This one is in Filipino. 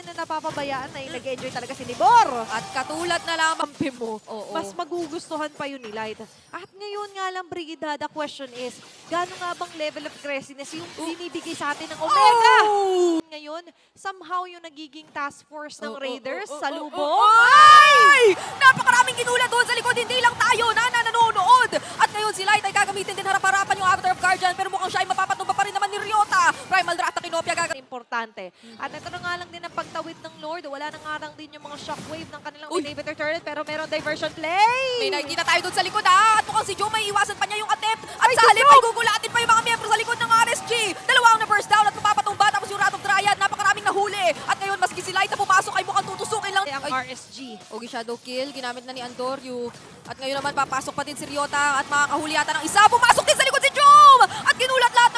na napapabayaan na nag-enjoy talaga si Nibor. At katulad na lamang Kampi mo, Oo. mas magugustuhan pa yun ni Light. At ngayon nga lang, Brigida, the question is, gaano nga bang level of craziness yung binibigay sa atin ng Omega? Ngayon, somehow yung nagiging task force ng Raiders sa lubong. Ay! Napakaraming ginulat doon sa likod. Hindi lang tayo na nanonood. At ngayon si Light ay gagamitin din harap-harapan yung Avatar of Guardian. Pero mukhang siya ay mapapatumba pa rin naman ni Ryota. Primal Draft na Kinopia gagawin. Importante. At ito na nga lang din ang pagtawid ng Lord. Wala na nga lang din yung mga shockwave ng kanilang Uy! inhibitor turret, pero meron diversion play! May nakikita tayo doon sa likod At mukhang si Joe may iwasan pa niya yung attempt. At sa halip ay gugulatin pa yung mga miyembro sa likod ng RSG. Dalawang na burst down at mapapatumba. Tapos yung Rat of Dryad. Napakaraming nahuli. At ngayon maski si Light na pumasok ay mukhang tutusukin lang. Ang Ay, RSG. Ogi Shadow Kill, ginamit na ni Andoryu. At ngayon naman papasok pa din si Ryota at makakahuli yata ng isa. Pumasok din sa likod si Joe! At ginulat lahat